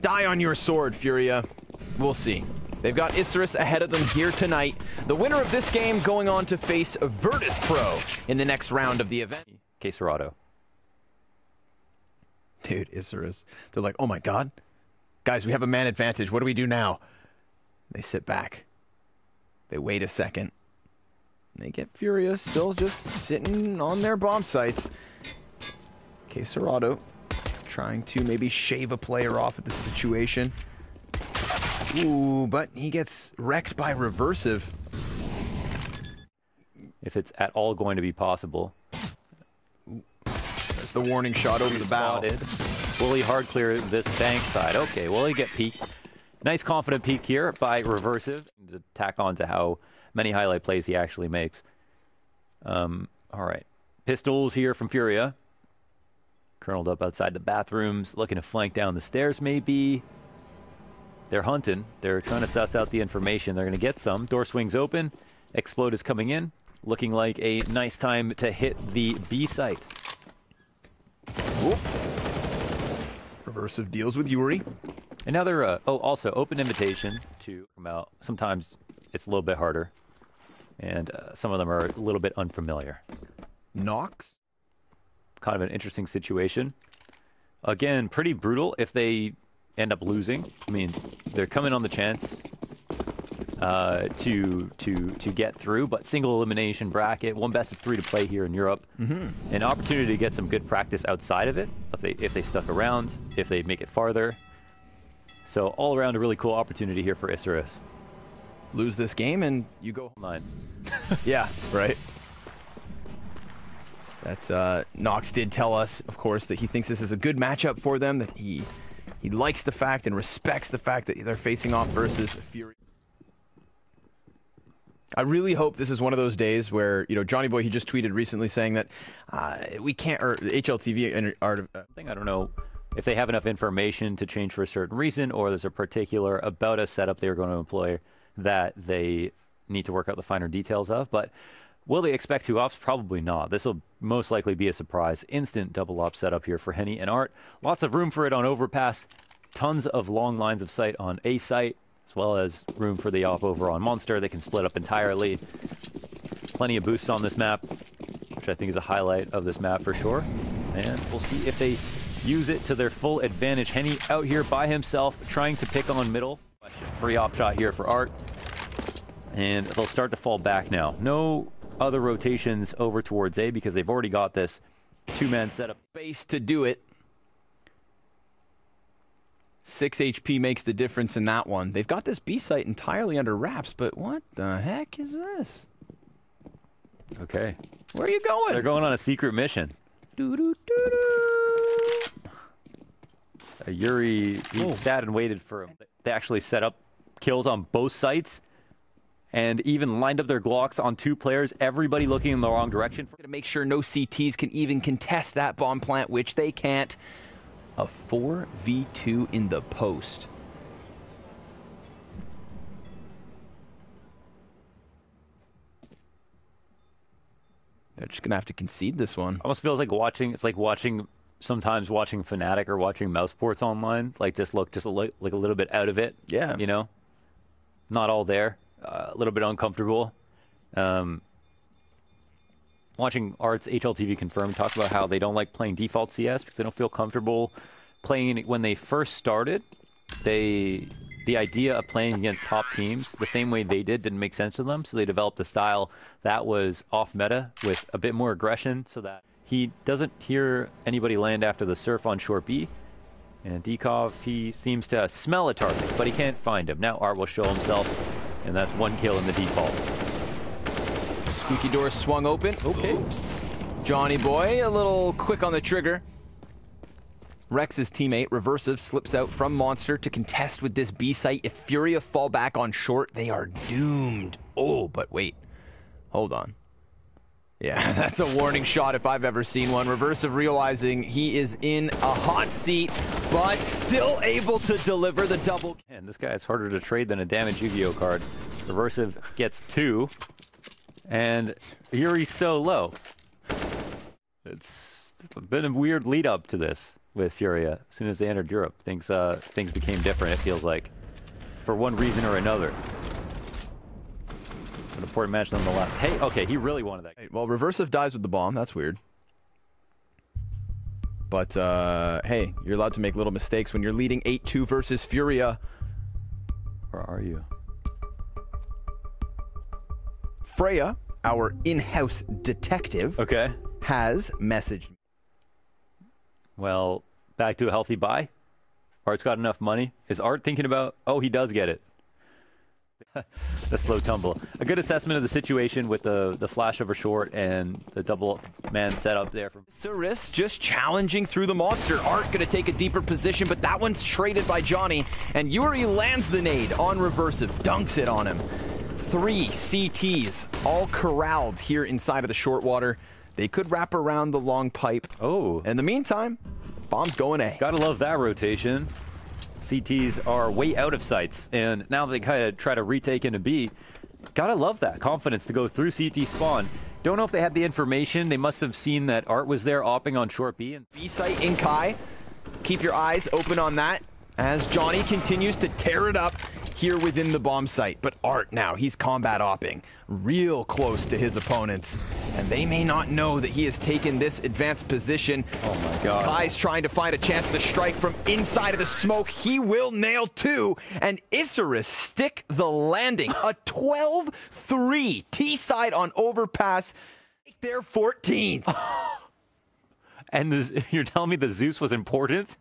Die on your sword, FURIA. We'll see. They've got Isurus ahead of them here tonight. The winner of this game going on to face Virtus.pro in the next round of the event. KSCERATO. Dude, Isurus. They're like, oh my god. Guys, we have a man advantage. What do we do now? They sit back. They wait a second. They get FURIA still just sitting on their bomb sites. KSCERATO trying to maybe shave a player off at the situation. Ooh, but he gets wrecked by reversive. If it's at all going to be possible. There's the warning shot over the bow. Will he hard clear this bank side? Okay, will he get peeked? Nice confident peek here by reversive. To tack on to how many highlight plays he actually makes. All right. Pistols here from FURIA. Curled up outside the bathrooms, looking to flank down the stairs maybe. They're hunting. They're trying to suss out the information. They're going to get some. Door swings open. Explode is coming in. Looking like a nice time to hit the B site. Whoop. Reversive deals with yuurih. Another, oh, also open invitation to come out. Sometimes it's a little bit harder. And some of them are a little bit unfamiliar. Noktse. Kind of an interesting situation. Again, pretty brutal if they end up losing. I mean, they're coming on the chance to get through, but single elimination bracket, 1 best of 3 to play here in Europe. An opportunity to get some good practice outside of it if they stuck around, if they make it farther. So all around a really cool opportunity here for Isurus. Lose this game and you go online. Yeah, right. That Noktse did tell us, of course, that he thinks this is a good matchup for them, that he likes the fact and respects the fact that they're facing off versus FURIA. I really hope this is one of those days where, you know, JonY BoY, he just tweeted recently saying that we can't, or HLTV, I don't know if they have enough information to change for a certain reason, or there's a particular about a setup they're going to employ that they need to work out the finer details of, but will they expect 2 ops? Probably not. This will most likely be a surprise. Instant double op setup here for Henny and Art. Lots of room for it on overpass. Tons of long lines of sight on A site, as well as room for the op over on Monster. They can split up entirely. Plenty of boosts on this map, which I think is a highlight of this map for sure. And we'll see if they use it to their full advantage. Henny out here by himself, trying to pick on middle. Free op shot here for Art. And they'll start to fall back now. No other rotations over towards A because they've already got this 2-man setup. Space to do it. 6 HP makes the difference in that one. They've got this B site entirely under wraps, but what the heck is this? Okay. Where are you going? They're going on a secret mission. yuurih, he sat and waited for him. They actually set up kills on both sites and even lined up their Glocks on 2 players, everybody looking in the wrong direction. To make sure no CTs can even contest that bomb plant, which they can't. A 4v2 in the post. They're just gonna have to concede this one. Almost feels like watching, it's like watching, sometimes watching Fnatic or watching Mouseports online, like just look just like a little bit out of it. Yeah. You know? Not all there. A little bit uncomfortable. Watching Art's HLTV Confirmed talk about how they don't like playing default CS because they don't feel comfortable playing when they first started. The idea of playing against top teams the same way they didn't make sense to them, so they developed a style that was off meta with a bit more aggression so that he doesn't hear anybody land after the surf on short B. And Dekov, he seems to smell a target, but he can't find him. Now Art will show himself, and that's 1 kill in the default. Squeaky door swung open. Okay. Oops. JonY BoY a little quick on the trigger. Rex's teammate, Reversive, slips out from Monster to contest with this B site. If FURIA fall back on short, they are doomed. Oh, but wait. Hold on. Yeah, that's a warning shot if I've ever seen one. Reversive realizing he is in a hot seat, but still able to deliver the double. And this guy is harder to trade than a damage Yu-Gi-Oh card. Reversive gets 2. And yuurih's so low. It's been a weird lead up to this. with FURIA. As soon as they entered Europe, things became different, it feels like, for one reason or another. An important match nonetheless. Hey, okay, he really wanted that. Hey, well, reversive dies with the bomb. That's weird. But, hey, you're allowed to make little mistakes when you're leading 8-2 versus FURIA. Where are you? Freya, our in-house detective, okay, has messaged. Well, back to a healthy buy. Art's got enough money. Is Art thinking about... Oh, he does get it. The slow tumble. A good assessment of the situation with the flash over short and the double man setup there. Isurus just challenging through the monster. Art going to take a deeper position, but that one's traded by JonY. And yuurih lands the nade on reversive, dunks it on him. 3 CTs all corralled here inside of the short water. They could wrap around the long pipe. Oh. In the meantime, bomb's going A. Gotta love that rotation. CTs are way out of sights, and now they kind of try to retake into B. Gotta love that confidence to go through CT spawn. Don't know if they had the information. They must have seen that Art was there opping on short B. And B site in Kai. Keep your eyes open on that as JonY continues to tear it up here within the bomb site. But Art now, he's combat opping real close to his opponents. And they may not know that he has taken this advanced position. Oh my God. Kai's trying to find a chance to strike from inside of the smoke. He will nail 2. And Isurus stick the landing. A 12-3 T-side on overpass. They're 14th. And you're telling me the Zeus was important?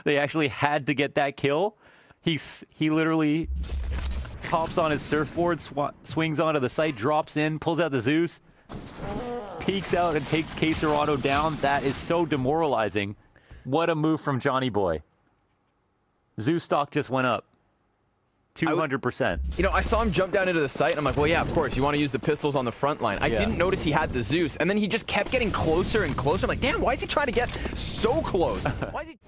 They actually had to get that kill? He literally hops on his surfboard, swings onto the site, drops in, pulls out the Zeus, peeks out and takes KSCERATO down. That is so demoralizing. What a move from JonY BoY. Zeus stock just went up 200%. You know, I saw him jump down into the site, and I'm like, well, yeah, of course, you want to use the pistols on the front line. I didn't notice he had the Zeus, and then he just kept getting closer and closer. I'm like, damn, why is he trying to get so close? Why is he...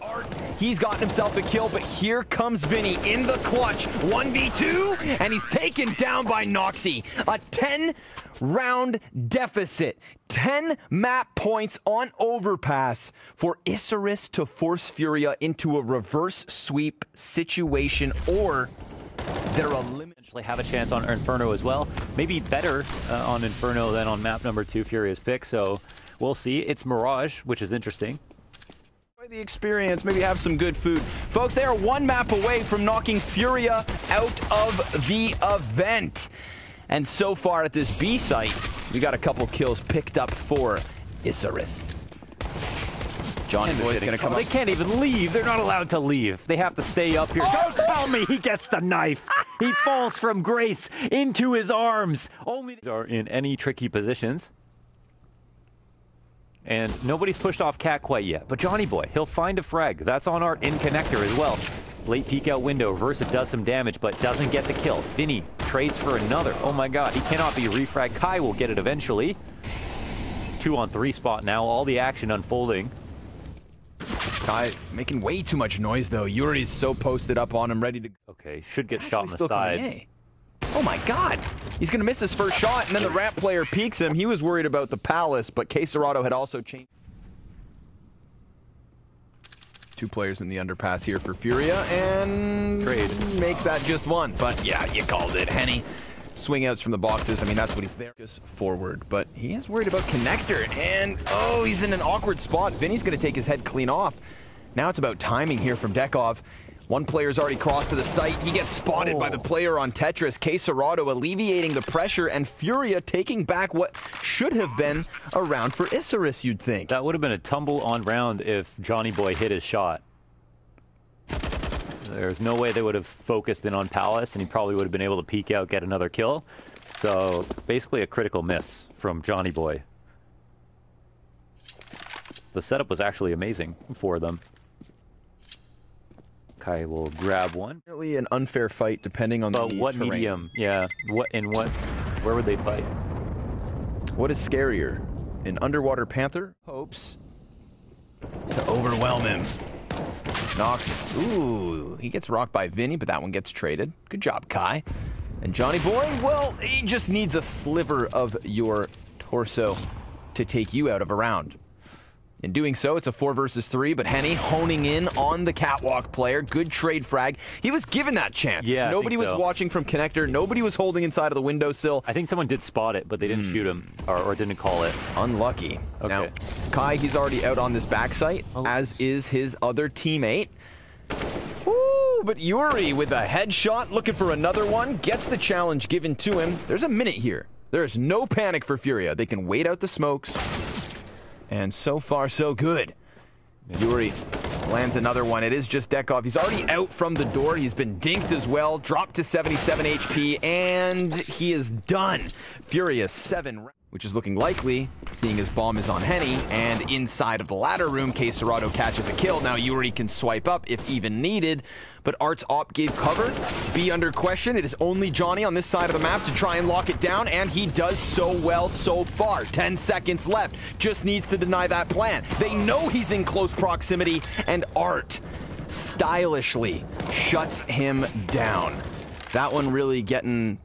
He's gotten himself a kill, but here comes VINI in the clutch. 1v2, and he's taken down by Noktse. A 10-round deficit. 10 map points on overpass for Isurus to force FURIA into a reverse sweep situation, or... they're eventually have a chance on Inferno as well. Maybe better on Inferno than on map number 2, FURIA's pick. So we'll see. It's Mirage, which is interesting. Enjoy the experience. Maybe have some good food. Folks, they are 1 map away from knocking FURIA out of the event. And so far at this B site, we got a couple kills picked up for Isurus. JonY BoY's gonna come up. They can't even leave. They're not allowed to leave. They have to stay up here. Don't tell me he gets the knife. He falls from grace into his arms. Only are in any tricky positions. And nobody's pushed off Cat quite yet. But JonY BoY, he'll find a frag. That's on Art in connector as well. Late peek out window. Reversive does some damage, but doesn't get the kill. VINI trades for another. Oh my God, he cannot be refrag. Kai will get it eventually. 2-on-3 spot now. All the action unfolding. Kai making way too much noise, though. yuurih's so posted up on him, ready to... Okay, should get shot in the side. Oh my God! He's going to miss his first shot, and then the ramp player peeks him. He was worried about the palace, but KSCERATO had also changed. 2 players in the underpass here for FURIA, and... trade. Makes that just 1. But yeah, you called it, Henny. Swing outs from the boxes. I mean, that's what he's there. Just forward, but he is worried about connector, and oh, he's in an awkward spot. VINI's going to take his head clean off. Now it's about timing here from deco. 1 player's already crossed to the site. He gets spotted by the player on Tetris. KSCERATO alleviating the pressure, and FURIA taking back what should have been a round for Isurus, you'd think. That would have been a tumble on round if JonY BoY hit his shot. There's no way they would have focused in on Palace, and he probably would have been able to peek out, get another kill. So basically a critical miss from JonY BoY. The setup was actually amazing for them. Kai will grab one. Really an unfair fight depending on the what terrain. Medium? Yeah. Where would they fight? What is scarier? An underwater panther hopes to overwhelm him. Noktse. Ooh, he gets rocked by VINI, but that one gets traded. Good job, Kai. And JonY BoY, well, he just needs a sliver of your torso to take you out of a round. In doing so, it's a 4 versus 3, but Henny honing in on the catwalk player. Good trade frag. He was given that chance. Yeah, nobody was watching from connector. Nobody was holding inside of the windowsill. I think someone did spot it, but they didn't shoot him or didn't call it. Unlucky. Okay. Now, Kai, he's already out on this backside, as is his other teammate. Ooh, but yuurih with a headshot, looking for another one, gets the challenge given to him. There's a minute here. There is no panic for FURIA. They can wait out the smokes. And so far, so good. yuurih lands another one. It is just deco. He's already out from the door. He's been dinked as well. Dropped to 77 HP, and he is done. FURIA 7, which is looking likely, seeing his bomb is on Henny, and inside of the ladder room, KSCERATO catches a kill. Now yuurih can swipe up if even needed, but Art's op gave cover. B under question. It is only JonY on this side of the map to try and lock it down, and he does so well so far. 10 seconds left. Just needs to deny that plan. They know he's in close proximity, and Art stylishly shuts him down. That one really getting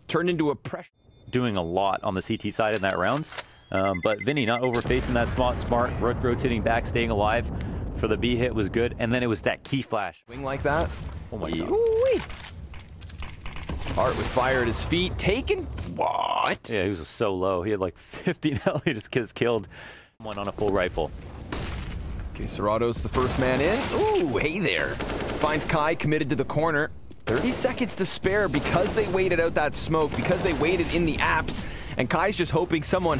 turned into a pressure. Doing a lot on the CT side in that round. But VINI not overfacing that spot, smart, rotating back, staying alive for the B hit was good, and then it was that key flash. Wing like that. Oh my god. Art with fire at his feet, taken. What? Yeah, he was so low. He had like 50 now. He just gets killed. One on a full rifle. KSCERATO's the first man in. Ooh, hey there. Finds Kai committed to the corner. 30 seconds to spare because they waited out that smoke, because they waited in the apps, and Kai's just hoping someone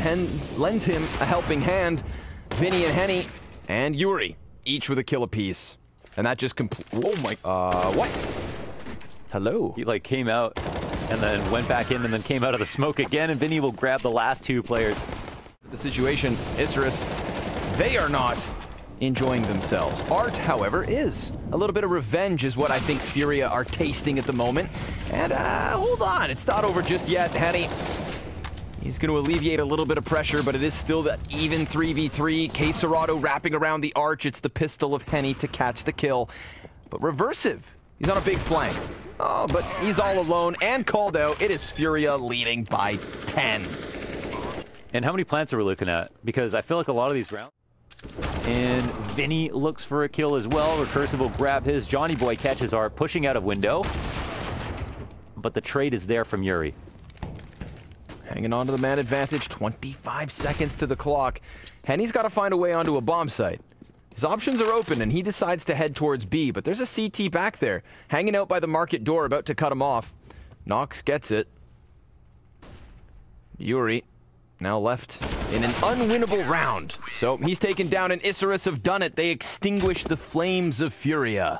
lends him a helping hand. VINI and Henny and yuurih, each with a kill apiece. And that just oh my, what? Hello? He like came out and then went back in and then came out of the smoke again, and VINI will grab the last 2 players. The situation, Isurus, they are not enjoying themselves. Art, however, is. A little bit of revenge is what I think FURIA are tasting at the moment. And hold on, it's not over just yet. Henny, he's going to alleviate a little bit of pressure, but it is still that even 3v3. KSCERATO wrapping around the arch. It's the pistol of Henny to catch the kill. But reversive, he's on a big flank. Oh, but he's all alone and called out. It is FURIA leading by 10. And how many plants are we looking at? Because I feel like a lot of these rounds. And VINI looks for a kill as well. Recursive will grab his. JonY BoY catches Art, pushing out of window. But the trade is there from yuurih. Hanging on to the man advantage. 25 seconds to the clock. Henny's got to find a way onto a bomb site. His options are open, and he decides to head towards B. But there's a CT back there, hanging out by the market door, about to cut him off. Noktse gets it. yuurih now left in an unwinnable round. So he's taken down, and Isurus have done it. They extinguished the flames of FURIA,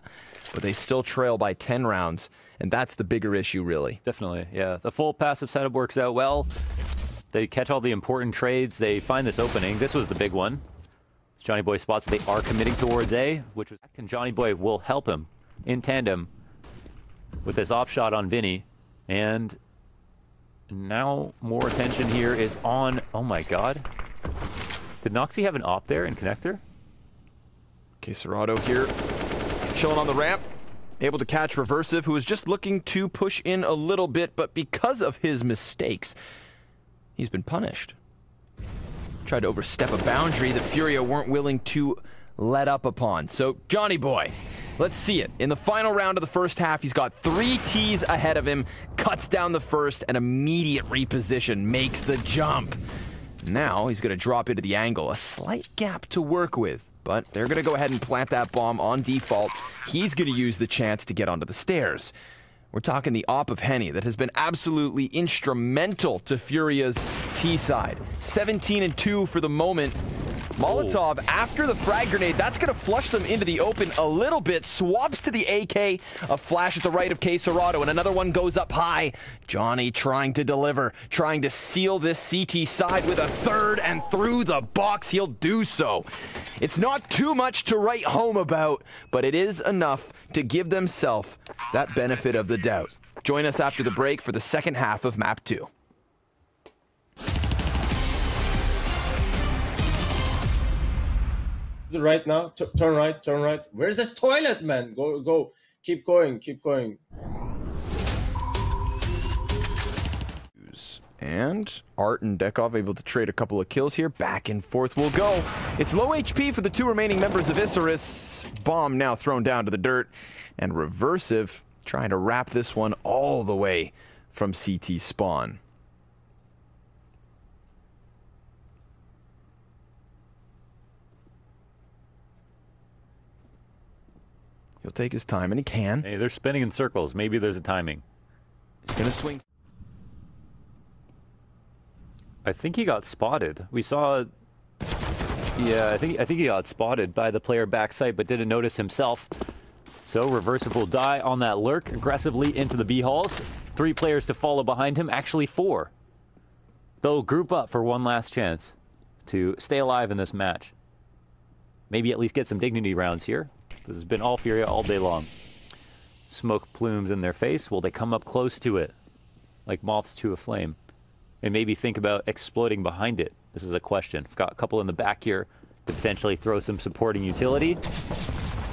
but they still trail by 10 rounds, and that's the bigger issue, really. Definitely, yeah. The full passive setup works out well. They catch all the important trades. They find this opening. This was the big one. JonY BoY spots that they are committing towards A, which was, and JonY BoY will help him in tandem with this off shot on VINI, and now more attention here is on, oh my god. Did Noktse have an op there in connector? KSCERATO here, chilling on the ramp, able to catch reversive, who was just looking to push in a little bit, but because of his mistakes, he's been punished. Tried to overstep a boundary that FURIA weren't willing to let up upon. So JonY BoY, let's see it. In the final round of the first half, he's got 3 Ts ahead of him, cuts down the first, and immediate reposition, makes the jump. Now he's going to drop into the angle, a slight gap to work with, but they're going to go ahead and plant that bomb on default. He's going to use the chance to get onto the stairs. We're talking the op of Henny that has been absolutely instrumental to FURIA's T side. 17-2 for the moment. Molotov, after the frag grenade, that's going to flush them into the open a little bit. Swaps to the AK, a flash at the right of KSCERATO, and another one goes up high. JonY trying to deliver, trying to seal this CT side with a third, and through the box, he'll do so. It's not too much to write home about, but it is enough to give themselves that benefit of the doubt. Join us after the break for the second half of Map 2. Right now, turn right, turn right. Where's this toilet, man? Go, go. Keep going, keep going. And Art and Dekov able to trade a couple of kills here. Back and forth we'll go. It's low HP for the two remaining members of Isurus. Bomb now thrown down to the dirt. And Reversive trying to wrap this one all the way from CT spawn. He'll take his time, and he can. Hey, they're spinning in circles. Maybe there's a timing. He's going to swing. I think he got spotted. We saw... Yeah, I think he got spotted by the player backside, but didn't notice himself. So Reversive will die on that lurk aggressively into the B halls. 3 players to follow behind him. Actually 4. They'll group up for one last chance to stay alive in this match. Maybe at least get some dignity rounds here. This has been all FURIA all day long. Smoke plumes in their face. Will they come up close to it? Like moths to a flame. And maybe think about exploding behind it. This is a question. I've got a couple in the back here to potentially throw some supporting utility.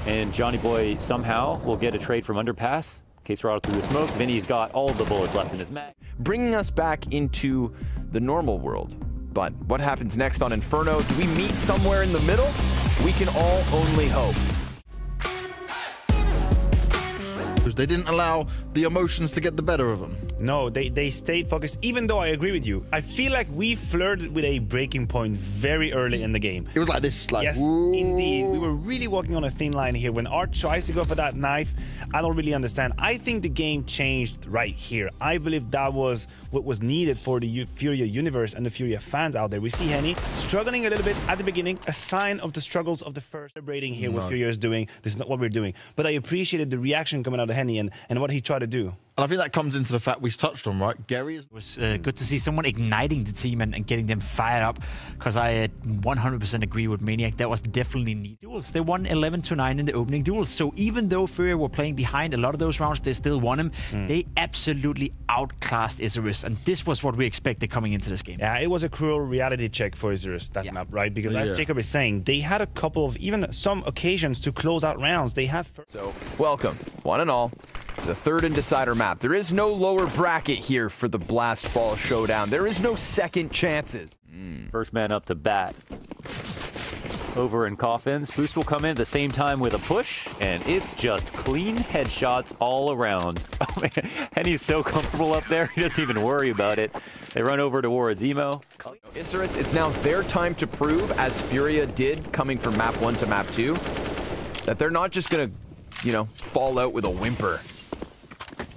And JonY BoY somehow will get a trade from underpass. KSCERATO through the smoke. VINI's got all the bullets left in his mag. Bringing us back into the normal world. But what happens next on Inferno? Do we meet somewhere in the middle? We can all only hope. They didn't allow the emotions to get the better of them. No, they stayed focused, even though I agree with you. I feel like we flirted with a breaking point very early in the game. It was like this, like, yes, whoa. indeed. We were really walking on a thin line here. When Art tries to go for that knife, I don't really understand. I think the game changed right here. I believe that was what was needed for the FURIA universe and the FURIA fans out there. We see Henny struggling a little bit at the beginning, a sign of the struggles of the first. Celebrating here what FURIA is doing. This is not what we're doing. But I appreciated the reaction coming out of Henny and what he tried to do. And I think that comes into the fact we touched on, right? Gary is... It was good to see someone igniting the team and getting them fired up, because I 100% agree with Maniac. That was definitely needed. Duels, they won 11-9 in the opening duels, so even though FURIA were playing behind a lot of those rounds, they still won them. They absolutely outclassed Isurus, and this was what we expected coming into this game. Yeah, it was a cruel reality check for Isurus, that map, right? Because as Jacob is saying, they had a couple of, even some occasions to close out rounds. They had... So, welcome, one and all, to the third and decider map. There is no lower bracket here for the Blast Fall Showdown. There is no second chances. First man up to bat. Over in coffins. Boost will come in at the same time with a push, and it's just clean headshots all around. Oh man, Henny's so comfortable up there, he doesn't even worry about it. They run over towards Emo. Isurus, it's now their time to prove, as FURIA did coming from map 1 to map 2, that they're not just gonna, you know, fall out with a whimper.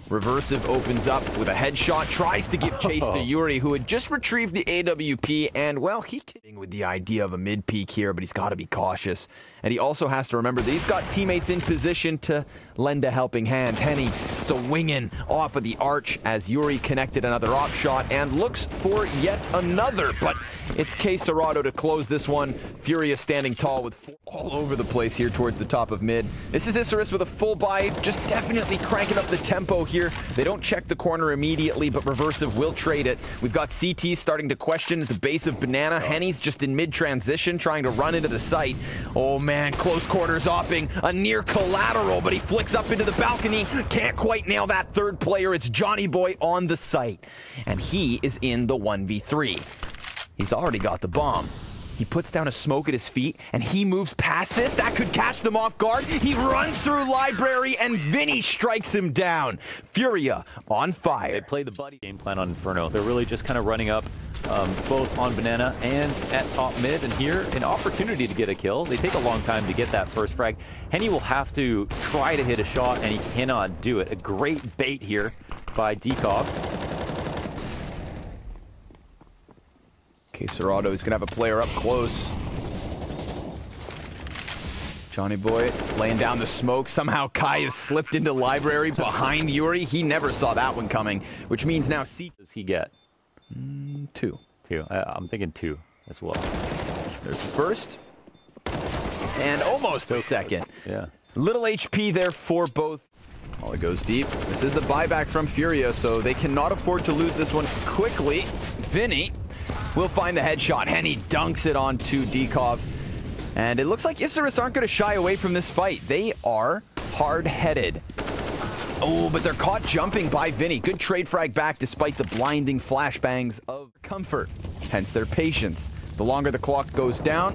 Reversive opens up with a headshot, tries to give chase to yuurih, who had just retrieved the AWP, and, well, he's kidding with the idea of a mid-peek here, but he's got to be cautious. And he also has to remember that he's got teammates in position to lend a helping hand. Henny swinging off of the arch as yuurih connected another op shot and looks for yet another, but it's KSCERATO to close this one. FURIA standing tall with 4 all over the place here towards the top of mid. This is Isurus with a full buy, just definitely cranking up the tempo here. They don't check the corner immediately, but Reversive will trade it. We've got CT starting to question at the base of Banana. Henny's just in mid-transition, trying to run into the site. Oh man, close quarters offing a near collateral, but he flicks up into the balcony. Can't quite nail that third player. It's JonY BoY on the site, and he is in the 1v3. He's already got the bomb. He puts down a smoke at his feet, and he moves past this. That could catch them off guard. He runs through library, and VINI strikes him down. FURIA on fire. They play the buddy game plan on Inferno. They're really just kind of running up both on Banana and at top mid, and here an opportunity to get a kill. They take a long time to get that first frag. Henny will have to try to hit a shot, and he cannot do it. A great bait here by deco. KSCERATO is going to have a player up close. JonY BoY laying down the smoke. Somehow Kai has slipped into library behind yuurih. He never saw that one coming, which means now C. Does he get? 2. I'm thinking 2 as well. There's the first. And almost a second. Yeah. Little HP there for both. Molly goes deep. This is the buyback from FURIA, so they cannot afford to lose this one quickly. VINI will find the headshot. Henny dunks it onto deco. And it looks like Isurus aren't going to shy away from this fight. They are hard-headed. Oh, but they're caught jumping by VINI. Good trade frag back despite the blinding flashbangs of comfort. Hence their patience. The longer the clock goes down,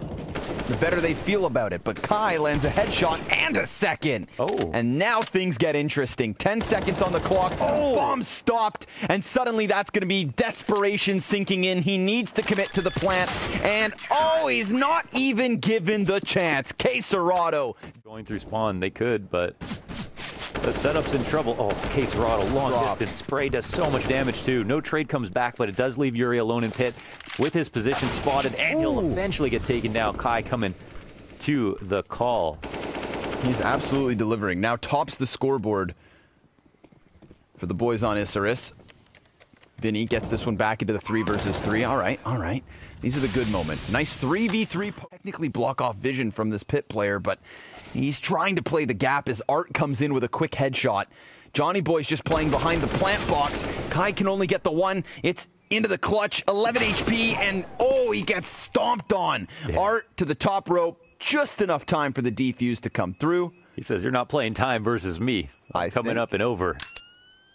the better they feel about it. But Kai lands a headshot and a second. Oh. And now things get interesting. 10 seconds on the clock. Oh. Bomb stopped. And suddenly that's going to be desperation sinking in. He needs to commit to the plant. And oh, he's not even given the chance. KSCERATO. Going through spawn, they could, but the setup's in trouble. Oh, KSCERATO, long distance spray does so much damage too. No trade comes back, but it does leave yuurih alone in pit with his position spotted, and he'll eventually get taken down. Kai coming to the call. He's absolutely delivering. Now tops the scoreboard for the boys on Isurus. VINI gets this one back into the 3 versus 3. All right, all right. These are the good moments. Nice 3v3. Technically block off vision from this pit player, but he's trying to play the gap as Art comes in with a quick headshot. JonY BoY's just playing behind the plant box. Kai can only get the one. It's into the clutch. 11 HP, and oh, he gets stomped on. Yeah. Art to the top rope. Just enough time for the defuse to come through. He says, "You're not playing time versus me. Coming up and over."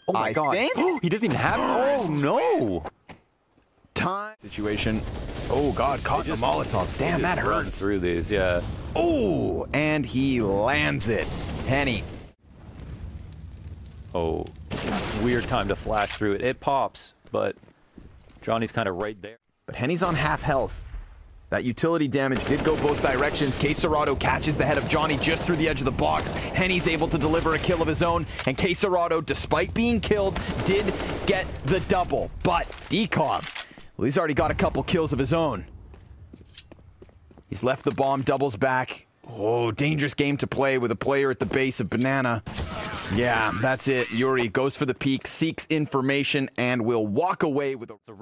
Oh my God. He doesn't even have it. Oh no. Time situation. Oh God, caught the Molotovs. Damn, that hurts. Through these, yeah. Oh, and he lands it. Henny. Oh, weird time to flash through it. It pops, but Johnny's kind of right there. But Henny's on half health. That utility damage did go both directions. KSCERATO catches the head of JonY just through the edge of the box. Henny's able to deliver a kill of his own, and KSCERATO, despite being killed, did get the double. But deco, well, he's already got a couple kills of his own. He's left the bomb, doubles back. Oh, dangerous game to play with a player at the base of Banana. Yeah, that's it. yuurih goes for the peak, seeks information, and will walk away with some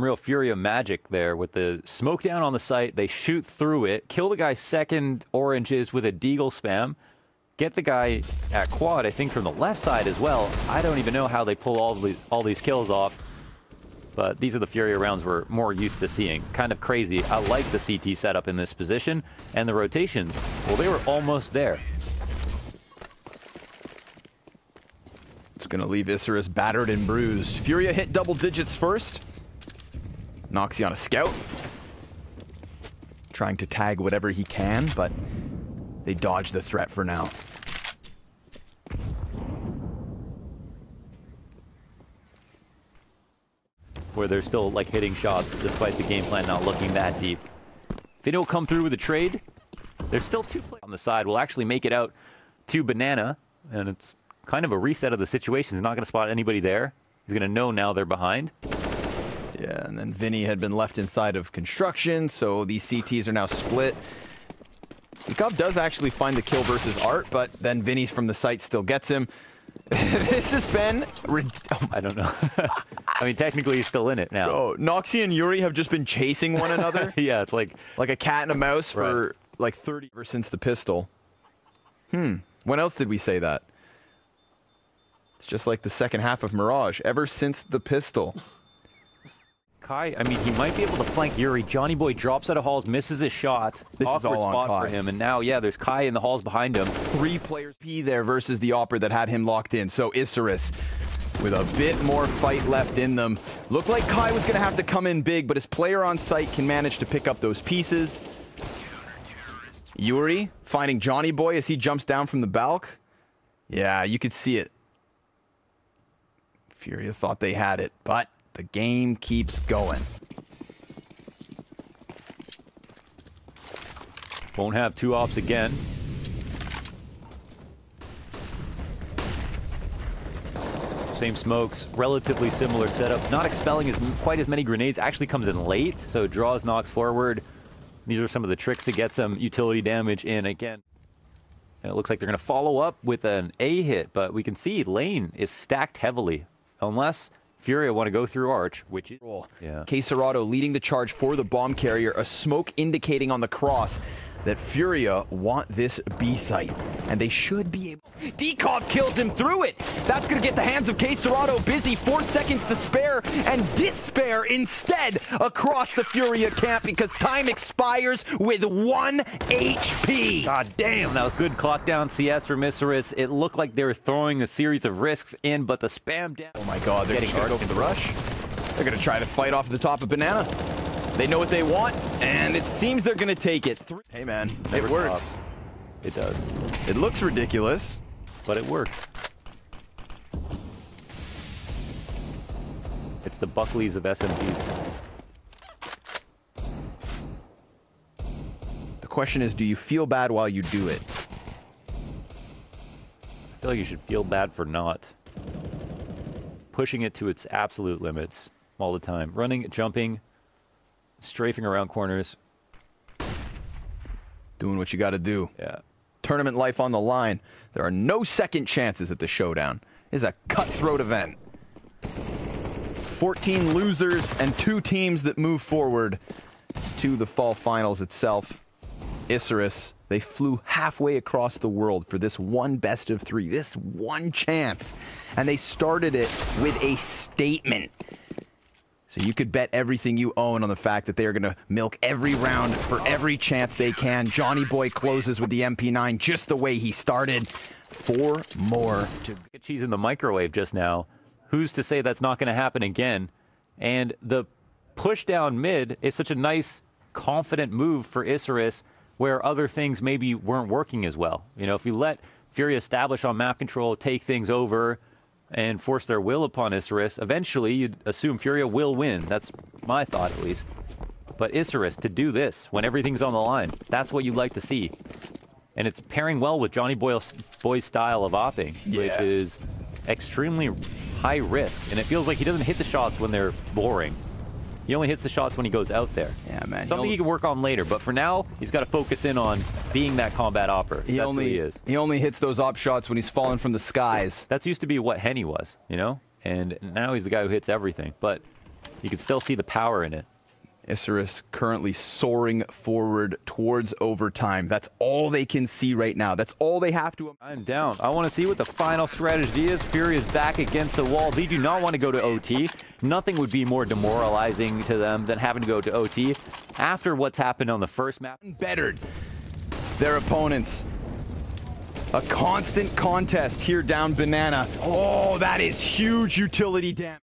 real FURIA magic there with the smoke down on the site. They shoot through it, kill the guy second oranges with a deagle spam, get the guy at quad, I think from the left side as well. I don't even know how they pull all these kills off, but these are the FURIA rounds we're more used to seeing. Kind of crazy. I like the CT setup in this position, and the rotations, well, they were almost there. It's going to leave Isurus battered and bruised. FURIA hit double digits first. Noktse on a scout. Trying to tag whatever he can, but they dodge the threat for now. Where they're still like hitting shots despite the game plan not looking that deep. VINI will come through with a trade. There's still 2 players on the side. Will actually make it out to Banana, and it's kind of a reset of the situation. He's not going to spot anybody there. He's going to know now they're behind. Yeah, and then VINI had been left inside of construction, so these CTs are now split. deco does actually find the kill versus Art, but then VINI's from the site still gets him. This has been... I don't know. I mean, technically he's still in it now. Oh, Noktse and yuurih have just been chasing one another. Yeah, it's like a cat and a mouse for like 30 ever since the pistol. When else did we say that? It's just like the second half of Mirage, ever since the pistol. Kai, I mean, he might be able to flank yuurih. JonY BoY drops out of halls, misses his shot. This is all on spot Kai. For him, and now, yeah, there's Kai in the halls behind him. 3 players P there versus the Opera that had him locked in. So Isurus with a bit more fight left in them. Looked like Kai was going to have to come in big, but his player on site can manage to pick up those pieces. yuurih finding JonY BoY as he jumps down from the balk. Yeah, you could see it. FURIA thought they had it, but the game keeps going. Won't have 2 ops again. Same smokes, relatively similar setup. Not expelling quite as many grenades. Actually comes in late, so draws Noktse forward. These are some of the tricks to get some utility damage in again. And it looks like they're going to follow up with an A hit, but we can see lane is stacked heavily. Unless FURIA want to go through Arch, which is... KSCERATO leading the charge for the bomb carrier. A smoke indicating on the cross. that FURIA want this B site, and they should be able. Deco kills him through it. That's going to get the hands of KSCERATO busy. 4 seconds to spare, and despair instead across the FURIA camp because time expires with 1 HP. God damn, that was good clock down CS from Isurus. It looked like they were throwing a series of risks in, but the spam down. Oh my god, they're going to go for the rush. They're going to try to fight off the top of Banana. They know what they want, and it seems they're going to take it. Hey man, Never it works. stop. It does. It looks ridiculous, but it works. It's the Buckleys of SMGs. The question is, do you feel bad while you do it? I feel like you should feel bad for not pushing it to its absolute limits all the time. Running, jumping, strafing around corners. Doing what you got to do. Yeah. Tournament life on the line. There are no second chances at the showdown. It's a cutthroat event. 14 losers and 2 teams that move forward to the fall finals itself. Isurus, they flew halfway across the world for this one best of 3, this one chance. And they started it with a statement. So you could bet everything you own on the fact that they are going to milk every round for every chance they can. JonY BoY closes with the MP9 just the way he started. 4 more to get cheese in the microwave just now. Who's to say that's not going to happen again? And the push down mid is such a nice, confident move for Isurus, where other things maybe weren't working as well. You know, if you let FURIA establish on map control, take things over, and force their will upon Isurus, eventually you'd assume FURIA will win. That's my thought, at least. But Isurus, to do this when everything's on the line, that's what you'd like to see. And it's pairing well with JonY BoY's style of opping, which is extremely high risk. And it feels like he doesn't hit the shots when they're boring. He only hits the shots when he goes out there. Yeah, man. Something he can work on later, but for now, he's got to focus in on being that combat opper. That's what he is. He only hits those op shots when he's falling from the skies. That's used to be what Henny was, you know? And now he's the guy who hits everything, but you can still see the power in it. Isurus currently soaring forward towards overtime. That's all they can see right now. That's all they have to. I'm down. I want to see what the final strategy is. FURIA is back against the wall. They do not want to go to OT. Nothing would be more demoralizing to them than having to go to OT after what's happened on the first map. Bettered their opponents. A constant contest here down Banana. Oh, that is huge utility damage.